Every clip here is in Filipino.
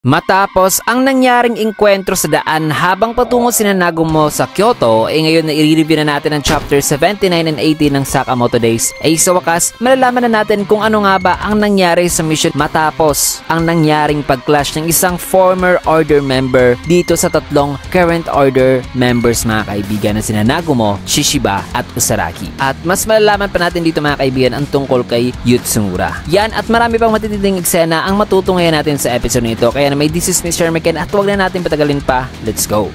Matapos ang nangyaring engkwentro sa daan habang patungo si Nagumo sa Kyoto, ngayon na i-review na natin ang chapter 79 and 80 ng Sakamoto Days, sa wakas, malalaman na natin kung ano nga ba ang nangyari sa mission matapos ang nangyaring pag-clash ng isang former Order member dito sa tatlong current Order members mga kaibigan na sina Nagumo, Shishiba at Usaragi. At mas malalaman pa natin dito mga kaibigan ang tungkol kay Yutsumura. Yan at marami pang matitinding eksena ang matutunghayan natin sa episode nito, kaya na may this is Mr. Meken at huwag na natin patagalin pa. Let's go!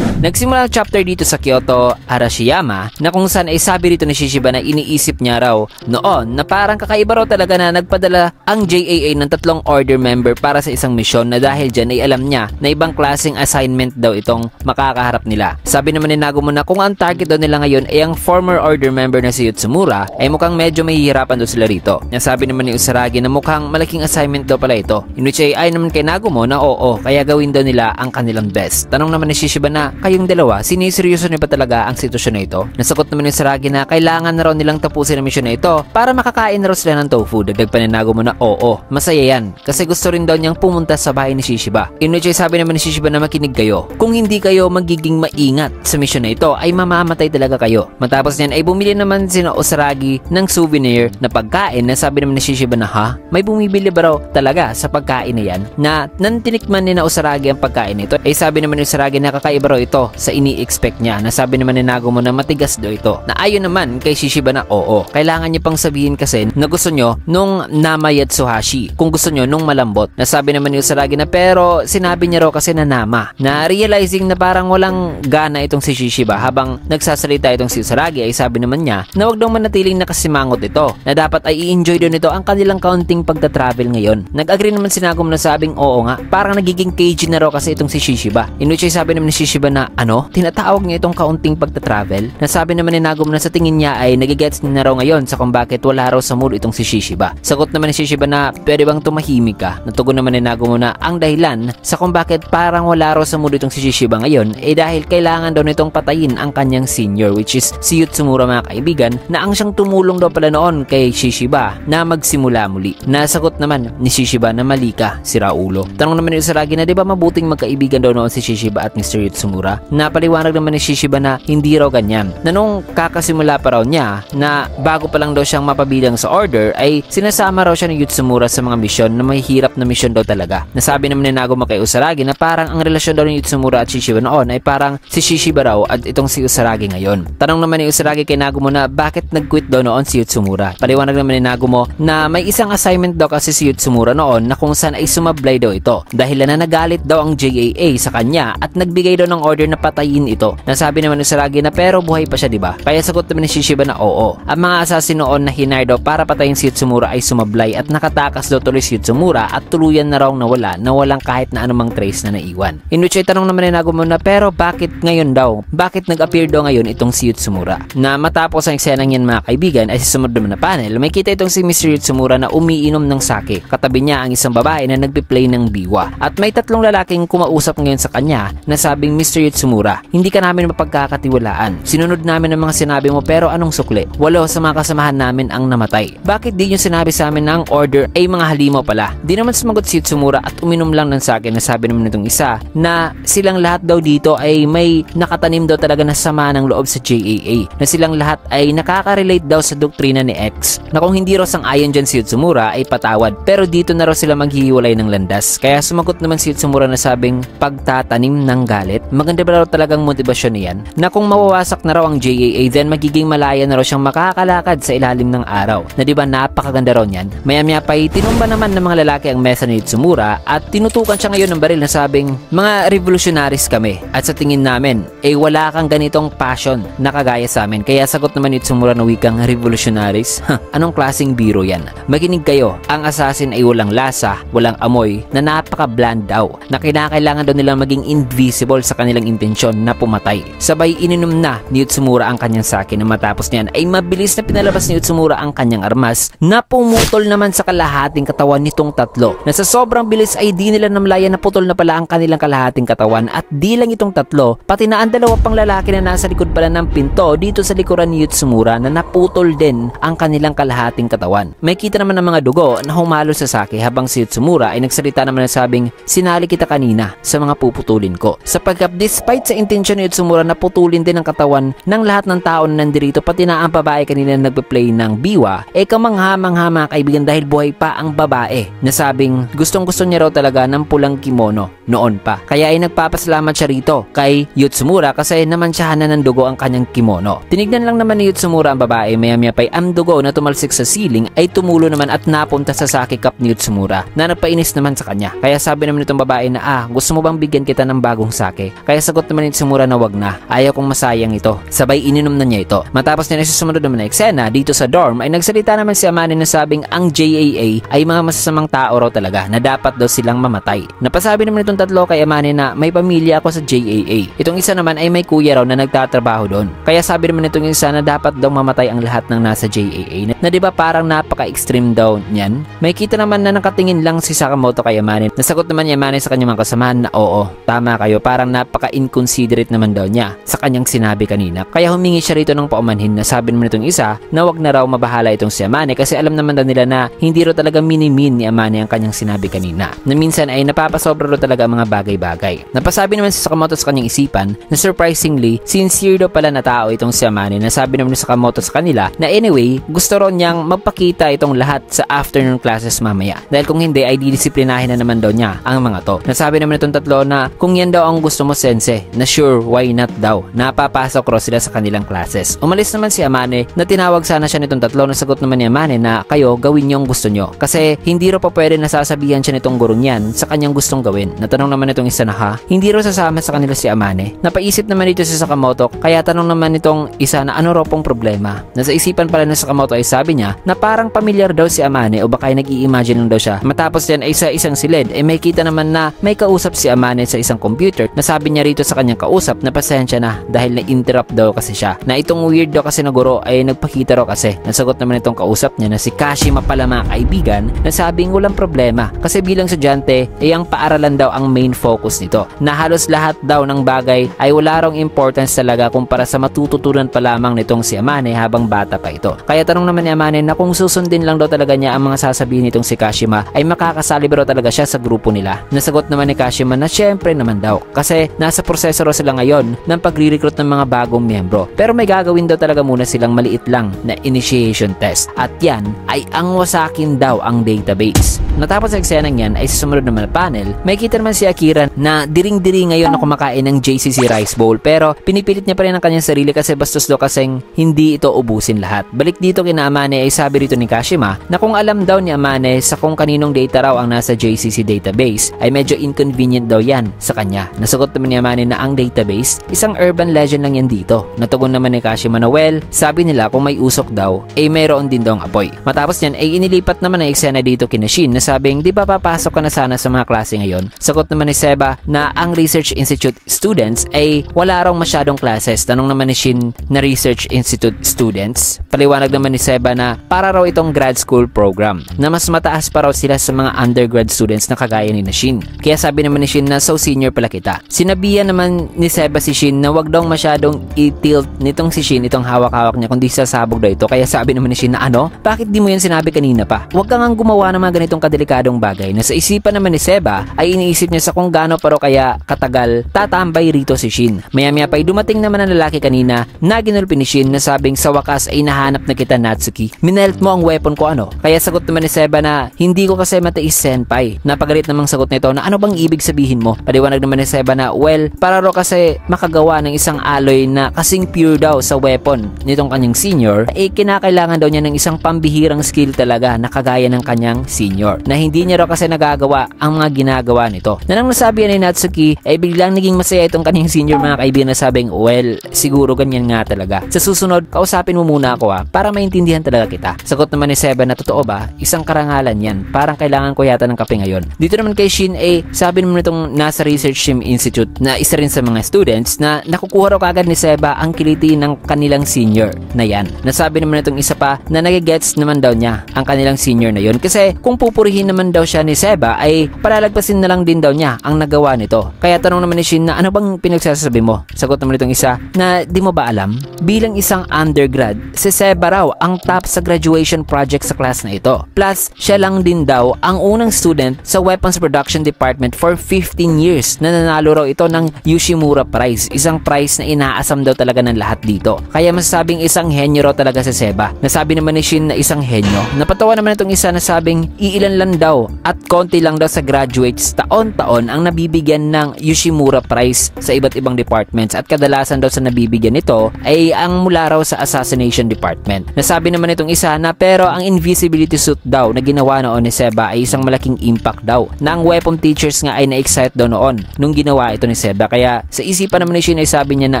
Nagsimula ang chapter dito sa Kyoto, Arashiyama, na kung saan ay sabi rito ni Shishiba na iniisip niya raw noon na parang kakaiba raw talaga na nagpadala ang JAA ng tatlong order member para sa isang misyon na dahil dyan ay alam niya na ibang klaseng assignment daw itong makakaharap nila. Sabi naman ni Nagumo na kung ang target daw nila ngayon ay ang former order member na si Yutsumura, ay mukhang medyo mahihirapan daw sila rito. Nasabi naman ni Usaragi na mukhang malaking assignment daw pala ito, in which ay naman kay Nagumo na oo, kaya gawin daw nila ang kanilang best. Tanong naman ni Shishiba na kayong dalawa, siniseryoso niyo ba talaga ang sitwasyon na ito? Nasagot naman ni Usaragi na kailangan na raw nilang tapusin ang misyon na ito para makakain na raw sila ng tofu. Dagdag pa ni Nagumo na oo, masaya yan kasi gusto rin daw niyang pumunta sa bahay ni Shishiba. In which ay sabi naman ni Shishiba na makinig kayo. Kung hindi kayo magiging maingat sa misyon na ito ay mamamatay talaga kayo. Matapos niyan ay bumili naman sina Usaragi ng souvenir na pagkain na sabi naman ni Shishiba na ha? May bumibili ba raw talaga sa pagkain na yan? Na nantinikman ni na Usaragi ang pagkain nito, ay sabi naman ni Usaragi na kakaiba raw ito sa ini-expect niya. Nasabi naman ni Nagumo na matigas daw ito. Na ayon naman kay Shishiba na oo, kailangan niyo pang sabihin kasi na gusto niyo nung Nama Yatsuhashi, kung gusto niyo nung malambot. Nasabi naman ni Usaragi na pero sinabi niya raw kasi na Nama, na realizing na parang walang gana itong si Shishiba habang nagsasalita itong si Usaragi, ay sabi naman niya na wag daw manatiling nakasimangot ito, na dapat ay i-enjoy daw nito ang kanilang kaunting pagta-travel ngayon. Nag-agree naman si Nagumo na sabing oo nga, parang nagiging cagey na raw kasi itong si Shishiba. In which ay sabi naman ni Shishiba na ano? Tinatawag niya itong kaunting pagta-travel? Nasabi naman ni Nagumo na sa tingin niya ay nagigets na raw ngayon sa kung bakit wala raw sa mood itong si Shishiba. Sagot naman ni Shishiba na pwede bang tumahimik ka? Natugon naman ni Nagumo na ang dahilan sa kung bakit parang wala raw sa mood itong si Shishiba ngayon ay dahil kailangan daw nitong patayin ang kanyang senior, which is si Yutsumura mga kaibigan, na ang siyang tumulong daw pala noon kay Shishiba na magsimula muli. Nasagot naman ni Shishiba na mali ka, sira ulo. Tanong naman ni Usaragi na di ba mabuting magkaibigan daw noon si Shishiba at Mr. Yutsumura? Napaliwanag naman ni Shishiba na hindi raw ganyan, na nung kakasimula pa raw niya na bago pa lang daw siyang mapabilang sa order ay sinasama raw siya ni Yutsumura sa mga misyon na may hirap na misyon daw talaga. Nasabi naman ni Nagumo kay Usaragi na parang ang relasyon daw ni Yutsumura at Shishiba noon ay parang si Shishiba raw at itong si Usaragi ngayon. Tanong naman ni Usaragi kay Nagumo na bakit nag-quit daw noon si Yutsumura? Paliwanag naman ni Nagumo na may isang assignment daw kasi si Yutsumura noon na kung saan ay sumablay daw ito dahil na nagalit daw ang JAA sa kanya at nagbigay daw ng order na patayin ito. Nasabi naman ni Usaragi na pero buhay pa siya, diba? Kaya sagot naman ni Shishiba na oo. Ang mga assassin noon na hinire daw para patayin si Yutsumura ay sumablay at nakatakas daw tuloy si Yutsumura at tuluyan na raw nawala na walang kahit na anumang trace na naiwan. In which ay tanong naman ni Nagumo na pero bakit ngayon daw? Bakit nag-appear daw ngayon itong si Yutsumura? Na matapos ang eksenang yan mga kaibigan ay sa sumunod naman na panel, may kita itong si Mr. Yutsumura na umiinom ng sake. Katabi niya ang isang babae na nagpi-play ng biwa. At may tatlong lalaking kumausap ngayon sa kanya na sabing Mr. Yutsumura, hindi ka namin mapagkakatiwalaan. Sinunod namin ang mga sinabi mo pero anong sukli? 8 sa mga kasamahan namin ang namatay. Bakit di nyo sinabi sa amin na ang order ay mga halimaw pala? Di naman sumagot si Yutsumura at uminom lang ng sake. Na sabi naman nitong isa na silang lahat daw dito ay may nakatanim daw talaga na sama ng loob sa JAA. Na silang lahat ay nakaka-relate daw sa doktrina ni X. Na kung hindi raw sang-ayon dyan si Yutsumura ay patawad. Pero dito na raw sila maghihiwalay ng landas. Kaya sumagot naman si Yutsumura na sabing pagtatanim ng galit. Maganda ba raw talagang motibasyon niyan? Na kung mawawasak na raw ang JAA then magiging malaya na raw siyang makakalakad sa ilalim ng araw. Na diba napakaganda raw niyan? Maya-maya pa tinumba naman ng mga lalaki ang mesa ni Yutsumura at tinutukan siya ngayon ng baril na sabing mga revolutionaries kami at sa tingin namin wala kang ganitong passion na kagaya sa amin. Kaya sagot naman ni Yutsumura na wikang revolutionaries. Anong klaseng biro yan? Makinig kayo, ang assassin ay walang lasa, walang amoy, na napaka-bland daw. na kinakailangan daw nilang maging invisible sa kanilang intensyon na pumatay. Sabay ininom na ni Utsumura ang kanyang sake na matapos niyan ay mabilis na pinalabas ni Utsumura ang kanyang armas na pumutol naman sa kalahating katawan nitong tatlo. Na sa sobrang bilis ay di nila namlayan na putol na pala ang kanilang kalahating katawan at di lang itong tatlo, pati na ang dalawa pang lalaki na nasa likod pala ng pinto dito sa likuran ni Utsumura na naputol din ang kanilang kalahating katawan. May kita naman ng mga dugo na humalo sa sake habang si Utsumura ay nagsalita naman na sabing sinali kita kanina sa mga puputulin ko. Sapagkat despite sa intensyon ni Utsumura na putulin din ang katawan ng lahat ng tao na nandirito pati na ang babae kanina na nagpe-play ng biwa, kamangha-mangha mga kaibigan dahil buhay pa ang babae na sabing gustong-gusto niya raw talaga ng pulang kimono noon pa. Kaya ay nagpapasalamat siya rito kay Utsumura kasi namansyahan na ng dugo ang kanyang kimono. Tinignan lang naman ni Utsumura ang babae, maya-maya pa'y ang dugo na tumalsik sa ceiling ay tumulo naman at napunta sa sake cup ni Utsumura na nagpainis naman sa kanya. Kaya sabi naman itong babae na gusto mo bang bigyan kita ng bagong sake? Kaya sagot naman ni Utsumura na wag na, ayaw kong masayang ito. Sabay ininom na niya ito. Matapos niya na sumunod naman na eksena dito sa dorm ay nagsalita naman si Amane na sabing ang JAA ay mga masasamang tao raw talaga na dapat daw silang mamatay. Napasabi naman itong tatlo kay Amane na may pamilya ako sa JAA. Itong isa naman ay may kuya raw na nagtatrabaho doon. Kaya sabi naman itong isa na dapat daw mamatay ang lahat ng nasa JAA na diba parang napaka-extreme daw niyan. May kita naman na nakatingin lang si Sakamoto kay Amane. Nasagot naman ni Amane sa kanyang mga kasamahan na oo, tama kayo, parang napaka-inconsiderate naman daw niya sa kanyang sinabi kanina. Kaya humingi siya rito ng paumanhin na sabi naman itong isa na wag na raw mabahala itong si Amane kasi alam naman daw nila na hindi raw talaga minimin ni Amane ang kanyang sinabi kanina. Na minsan ay napapasobra raw talaga ang mga bagay-bagay. Napasabi naman si Sakamoto sa kanyang isipan na surprisingly, sincere daw pala na tao itong si Amane na sabi naman ni Sakamoto sa kanila na anyway, gusto raw niyang magpakita itong lahat sa afternoon classes mamaya. Dahil kung hindi ay didisiplinahin na naman daw niya ang mga to. Nasabi naman itong tatlo na kung yan daw ang gusto mo sense, na sure, why not daw. Napapasok raw sila sa kanilang classes. Umalis naman si Amane na tinawag sana siya nitong tatlo na sagot naman ni Amane na kayo gawin niyo ang gusto niyo. Kasi hindi raw pa pwede nasasabihan siya nitong gurong yan sa kanyang gustong gawin. Natanong naman itong isa na hindi raw sasama sa kanila si Amane. Napaisip naman dito si Sakamoto kaya tanong naman itong isa na ano raw pong problema. Nasa isipan pala ng Sakamoto ay sabi niya na parang pamilyar daw si Amane o baka ay nag-i-imagine lang daw siya. Matapos yan ay sa isang silid ay may kita naman na may kausap si Amane sa isang computer na sabi niya rito sa kanyang kausap na pasensya na dahil na-interrupt daw kasi siya. Na itong weird daw kasi na guro ay nagpakita raw kasi. Nasagot naman itong kausap niya na si Kashima pala mga kaibigan na sabing walang problema kasi bilang estudyante ay ang paaralan daw ang main focus nito. Na halos lahat daw ng bagay ay wala rong importance talaga kumpara sa matututunan pa lamang nitong si Amane habang bata pa ito. Kaya tanong naman ni Amane na kung susundin lang daw talaga niya ang mga sasabihin nitong si Kashima ay makakasali ba raw talaga siya sa grupo nila. Nasagot naman ni Kashima na syempre naman daw kasi nasa proseso raw sila ngayon ng pagre-recruit ng mga bagong miyembro. Pero may gagawin daw talaga muna silang maliit lang na initiation test at yan ay ang wasakin daw ang database. Natapos sa eksenang yan ay sa sumunod naman na panel, may kita naman si Akira na diring-diri ngayon na kumakain ng JCC rice bowl pero pinipilit niya pa rin ang kanyang sarili kasi bastos daw kasing hindi ito ubusin lahat. Balik dito kina Amane ay sabi rito ni Kashima na kung alam daw ni Amane sa kung kaninong data raw ang nasa JCC database ay medyo inconvenient daw yan sa kanya. Nasagot naman ni Amane na ang database isang urban legend lang yan dito. Natugon naman ni Kashima na well, sabi nila kung may usok daw ay mayroon din daw ang apoy. Matapos niyan ay inilipat naman ang eksena dito kina Shin na sabing di ba papasok ka na sana sa mga klase ngayon. Sagot naman ni Seba na ang Research Institute students ay wala raw masyadong classes. Tanong naman ni Shin na Research Institute students. Paliwanag naman ni Seba na para raw itong grad school program na mas mataas pa raw sila sa mga undergrad students na kagaya ni Shin. Kaya sabi naman ni Shin na so senior pala kita. Sinabihan naman ni Seba si Shin na wag daw masyadong i-tilt nitong si Shin itong hawak-hawak niya kundi sasabog daw ito. Kaya sabi naman ni Shin na ano? Bakit di mo yan sinabi kanina pa? Wag kang gumawa ng mga ganitong kadelikadong bagay na sa isipan naman ni Seba ay iniisip niya sa kung gaano pa raw kaya katagal tatambay rito si Shin. Maya-maya pa'y dumating naman ang lalaki kanina na ginulpi ni Shin na sabing sa wakas ay nahanap na kita Natsuki. Minelt mo ang weapon ko ano? Kaya sagot naman ni Seba na hindi ko kasi matiis senpai. Napagalit namang sagot nito na ano bang ibig sabihin mo? Paliwanag naman ni Seba na well, para raw kasi makagawa ng isang alloy na kasing pure daw sa weapon nitong kanyang senior ay kinakailangan daw niya ng isang pambihirang skill talaga na kagaya ng kanyang senior na hindi niya raw kasi nagagawa ang mga ginagawa nito. Na nang nasabi ni Natsuki ay biglang naging masaya itong kanyang senior mga kaibigan na sabing, well, siguro ganyan nga talaga. Sa susunod, kausapin mo muna ako para maintindihan talaga kita. Sagot naman ni Seba na totoo ba? Isang karangalan yan. Parang kailangan ko yata ng kape ngayon. Dito naman kay Shin sabi naman itong nasa Research Team Institute na isa rin sa mga students na nakukuha raw kagad ni Seba ang kiliti ng kanilang senior na yan. Nasabi naman itong isa pa na nagigets naman daw niya ang kanilang senior na yun kasi kung pupurihin naman daw siya ni Seba ay palalagpasin na lang din daw niya ang nagawa nito. Kaya tanong naman ni Shin na ano bang pinagsasabi mo? Sagot naman itong isa na di mo ba alam? Bilang isang undergrad, si Seba raw ang top sa graduation project sa class na ito. Plus, siya lang din daw ang unang student sa Weapons Production Department for 15 years na nanalo raw ito ng Yoshimura Prize. Isang prize na inaasam daw talaga ng lahat dito. Kaya masasabing isang henyo raw talaga si Seba. Nasabi naman ni Shin na isang henyo. Napatawa naman itong isa na sabing iilan lang daw at konti lang daw sa graduates taon-taon ang nabibigyan ng Yoshimura Prize sa iba't ibang departments at kadalasan daw sa nabibigyan nito ay ang mula raw sa Assassination Department. Nasabi naman itong isa na pero ang invisibility suit daw na ginawa noon ni Seba ay isang malaking impact daw na ang weapon teachers nga ay na-excite daw noon nung ginawa ito ni Seba. Kaya sa isipan naman ni Shin ay sabi niya na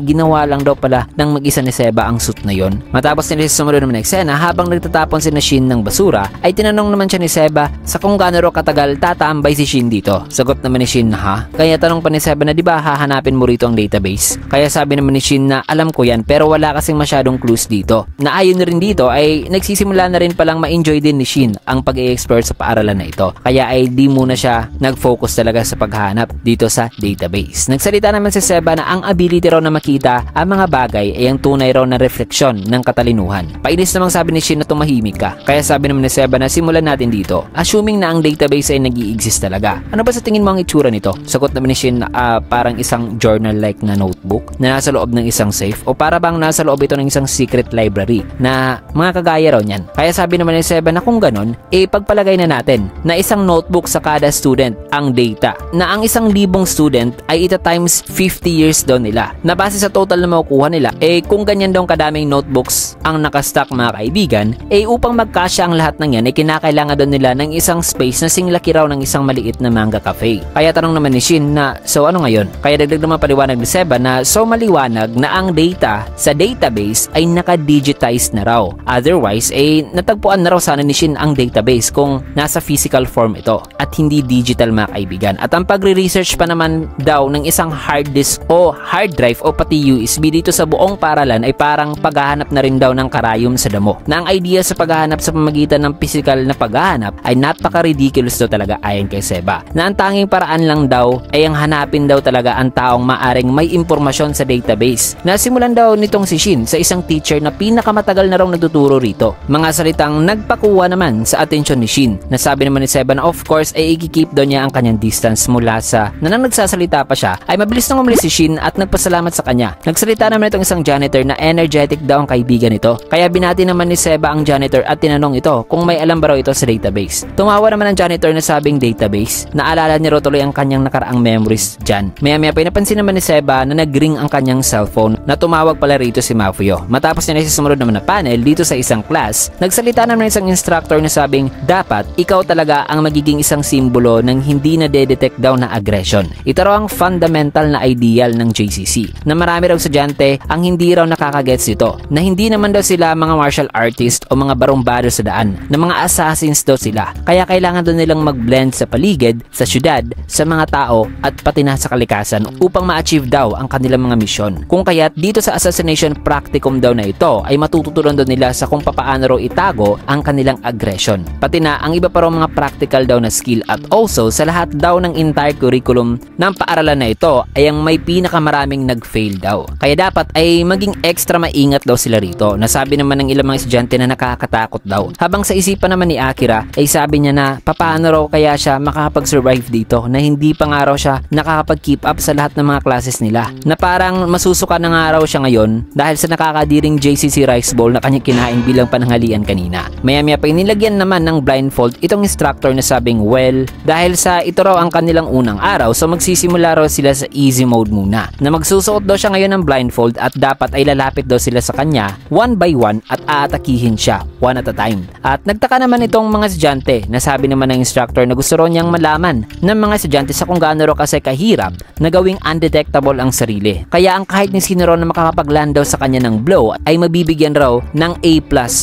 ginawa lang daw pala ng mag-isa ni Seba ang suit na yon. Matapos nila sa sumunod naman na eksena, habang nagtatapon si Shin ng basura ay tinanong naman siya ni Seba sa kung gaano raw katagal tatambay si Shin dito. Sagot naman ni Shin na ha? Kaya tanong pa ni Seba na di ba hahanapin mo rito ang database? Kaya sabi naman ni Shin na alam ko yan pero wala kasing masyadong clues dito. Na ayon na rin dito ay nagsisimula na rin palang ma-enjoy din ni Shin ang pag-i-explore sa paaralan na ito. Kaya ay di muna siya nag-focus talaga sa paghahanap dito sa database. Nagsalita naman si Seba na ang ability raw na makita ang mga bagay ay ang tunay raw na refleksyon ng katalinuhan. Painis namang sabi ni Shin na tumahimik ka. Kaya sabi naman ni Seba na simulan natin dito. Assuming na ang database ay nag-i-exist talaga. Ano ba sa tingin mo ang itsura nito? Sagot naman ni Shin na parang isang journal-like na notebook na nasa loob ng isang safe o para bang nasa loob ito ng isang secret library na mga kagaya raw niyan. Kaya sabi naman ni Seba na kung ganon, pagpalagay na natin na isang notebook sa kada student ang data na ang 1,000 student ay ita times 50 years daw nila. Na base sa total na makukuha nila, kung ganyan daw kadaming notebooks ang nakastock mga kaibigan, upang magkasya ang lahat ng yan, kinakailangan daw nila ng isang space na singlaki raw ng isang maliit na manga cafe. Kaya tanong naman ni Shin na, so ano ngayon? Kaya dagdag naman paliwanag ni Seba na so maliwanag na ang data sa database ay naka-digitize na raw. Otherwise, natagpuan na raw sana ni Shin ang database kung nasa physical form ito at hindi digital mga kaibigan. At ang pagre-research pa naman daw ng isang hard disk o hard drive o pati USB dito sa buong paralan ay parang paghahanap na rin daw ng karayom sa damo. Na ang idea sa paghahanap sa pamagitan ng physical na paghahanap ay napaka-ridiculous daw talaga ayon kay Seba. Na ang tanging paraan lang daw ay ang hanapin daw talaga ang taong maaring may impormasyon sa database. Nasimulan daw nitong si Shin sa isang teacher na pinakamatagal na raw nagtuturo rito. Mga salitang nagpakuha naman sa atensyon ni Shin. Nasabi naman ni Seba na of course ay i-keep daw niya ang kanyang distance mula sa na nang nagsasalita pa siya ay mabilis nang umalis si Shin at nagpasalamat sa kanya. Nagsalita naman itong isang janitor na energetic daw ang kaibigan nito. Kaya binati naman ni Seba ang janitor at tinanong ito kung may alam ba raw ito sa database. Tumawa naman ang janitor na sabing database. Naalala niya raw tuloy ang kanyang nakaraang memories dyan. Maya-maya pa napansin naman ni Seba na nag-ring ang kanyang cellphone na tumawag pala rito si Mafuyo. Matapos niya sa sumunod naman na panel dito sa isang class, nagsalita naman isang instructor na sabing dapat ikaw talaga ang magiging isang simbolo ng hindi na detect daw na aggression. Ito raw ang fundamental na ideal ng JCC na marami raw estudyante ang hindi raw nakakagets ito na hindi naman daw sila mga martial artist o mga barumbado sa daan na mga assassins daw sila. Kaya kailangan daw nilang mag-blend sa paligid, sa syudad, sa mga tao at pati na sa kalikasan upang ma-achieve daw ang kanilang mga misyon. Kung kaya't dito sa assassination practicum daw na ito ay matututunan daw nila sa kung papaano raw itago ang kanilang aggression. Pati na ang iba pa raw mga practical daw na skill at also sa lahat daw ng entire curriculum ng paaralan na ito ay ang may pinakamaraming nag-fail daw. Kaya dapat ay maging extra maingat daw sila rito. Nasabi naman ng ilang mga estudyante na nakakatakot daw. Habang sa isipan naman ni Akira ay sabi niya na papaano raw kaya siya makakapag-survive dito na hindi pa nga raw siya nakakapag-keep up sa lahat ng mga classes nila. Na parang masusuka na nga raw siya ngayon dahil sa nakakadiring JCC rice bowl na kanyang kinain bilang pananghalian kanina. Maya-maya pa inilagyan naman ng blindfold itong instructor na sabing well, dahil sa ito raw ang kanilang unang araw so magsisimula raw sila sa easy mode muna. Na magsusuot daw siya ngayon ng blindfold at dapat ay lalapit daw sila sa kanya one by one at aatakihin siya one at a time. At nagtaka naman itong mga estudyante na sabi naman ng instructor na gusto raw niyang malaman ng mga estudyante sa kung gaano raw kasi kahirap na gawing undetectable ang sarili. Kaya ang kahit ni sino raw na makakapagland daw sa kanya ng blow ay mabibigyan raw ng A+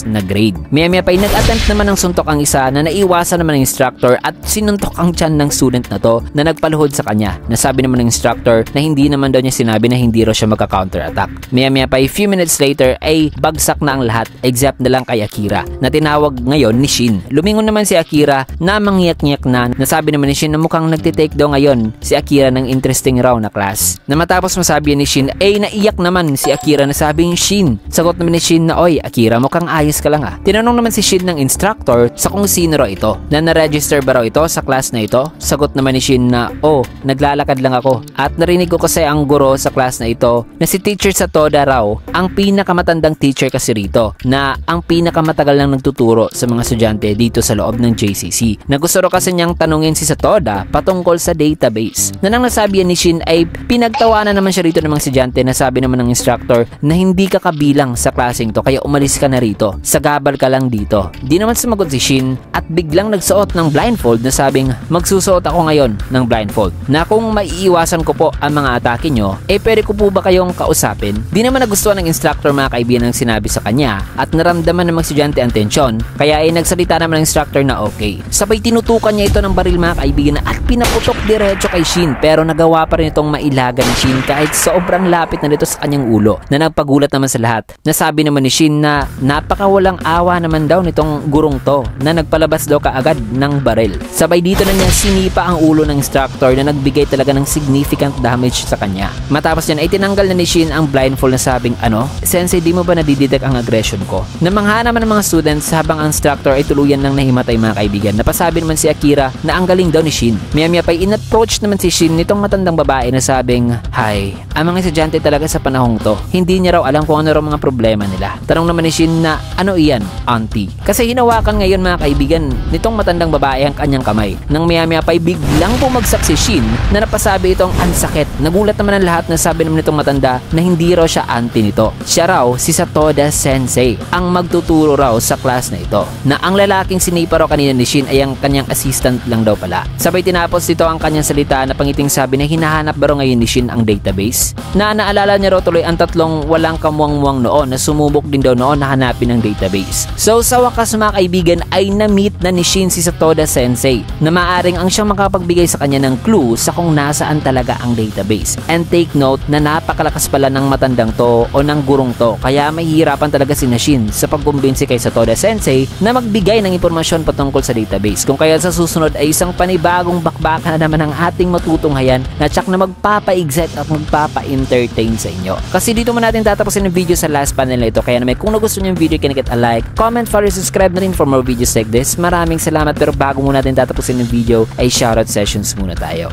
na grade. Maya-maya pa ay nag-attempt naman ng suntok ang isa na naiwasan naman ng instructor at sinuntok ang tiyan ng student na to na nagpaluhod sa kanya. Nasabi naman ng instructor na hindi naman daw niya sinabi na hindi raw siya magka-counterattack. Maya-maya pa ay few minutes later ay bagsak na ang lahat except na lang kay Akira na tinawag ngayon ni Shin. Lumingon naman si Akira na mangyak-ngyak na. Nasabi naman ni Shin na mukhang nagtitake daw ngayon si Akira ng interesting raw na class. Na matapos masabi ni Shin ay naiyak naman si Akira na sabing Shin. Sagot naman ni Shin na, "Oy Akira, mukhang ayos ka lang ah." Tinanong naman si Shin ng instructor sa kung sino raw ito. Na na-register ba raw ito sa class na ito? Sagot naman ni Shin na, "Oh, naglalakad lang ako." At narinig ko kasi ang guro sa class na ito na si Teacher Satoda raw ang pinakamatandang teacher kasi rito na ang pinakamatagal nang nagtuturo sa mga estudyante dito sa loob ng JCC. Na gusto raw kasi niyang tanungin si Satoda patungkol sa database. Na nang nasabi ni Shin ay pinagtawanan naman siya rito ng mga estudyante na sabi naman ng instructor na hindi ka kabilang sa klaseng to kaya umalis ka na rito. Sagabal ka lang dito. Di naman sumagot si Shin at biglang nagsuot ng blindfold na sabing magsusuot ako ngayon ng blindfold. Na kung maiiwasan ko po ang mga atake nyo, pwede ko po ba kayong kausapin? Di naman nagustuhan ng instructor mga kaibigan ang sinabi sa kanya at naramdaman ng mga estudyante ang tensyon kaya ay nagsalita naman ng instructor na okay. Sabay tinutukan niya ito ng baril mga kaibigan at pinaputok diretso kay Shin pero nagawa pa rin itong mailagan ni Shin kahit sobrang lapit na nito sa kanyang ulo na nagpagulat naman sa lahat. Nasabi naman ni Shin na napakawalang awa naman daw nitong gurong to na nagpalabas daw kaagad ng baril. Sabay dito na niya sinipa ang ulo ng instructor na nagbigay talaga ng significant damage sa kanya. Matapos yan ay tinanggal na ni Shin ang blindfold na sabing ano, "Sensei, di mo ba nadidetect ang aggression ko?" Namangha naman ng mga students habang ang instructor ay tuluyan ng nahimatay mga kaibigan. Napasabi naman si Akira na ang galing daw ni Shin. Maya-maya pa in-approach naman si Shin nitong matandang babae na sabing, "Hi, ang mga estudyante talaga sa panahong to, hindi niya raw alam kung ano raw mga problema nila." Tanong naman ni Shin na, "Ano iyan, auntie?" Kasi hinawakan ngayon mga kaibigan nitong matandang babae ang kanyang kamay. Nang maya-maya pa biglang bumagsak si Shin na napasabi itong ansakit. Nagulat naman ang lahat na sabi naman nitong matanda na hindi raw siya auntie nito. Siya raw si Satoda Sensei, ang magtuturo raw sa class na ito. Na ang lalaking sinipa raw kanina ni Shin ay ang kanyang assistant lang daw pala. Sabay tinapos dito ang kanyang salita na pangiting sabi na hinahanap ba raw ngayon ni Shin ang database? Na naalala niya raw tuloy ang tatlong walang kamuang-muang noon na sumubok din daw noon na hanapin ang database. So sa wakas mga kaibigan ay na-meet na ni Shin si Satoda Sensei na maaring ang siyang makapagbigay sa kanya ng clue sa kung nasaan talaga ang database. And take note na napakalakas pala ng matandang to o ng gurong to kaya mahihirapan talaga si Shin sa pagkumbinsi kay Satoda Sensei na magbigay ng impormasyon patungkol sa database. Kung kaya sa susunod ay isang panibagong bakbakan na naman ang ating matutunghayan na tsak na magpapa-exit at magpapa-entertain sa inyo. Kasi dito mo natin tatapusin ang video sa last panel na ito kaya naman kung nagustuhan niyo yung video can hit a like, comment, follow, subscribe na rin for more videos like this. Maraming salamat pero bago muna natin tatapusin ang video ay shoutout sessions muna tayo.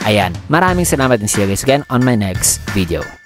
Ayan, maraming salamat and see you guys again on my next video.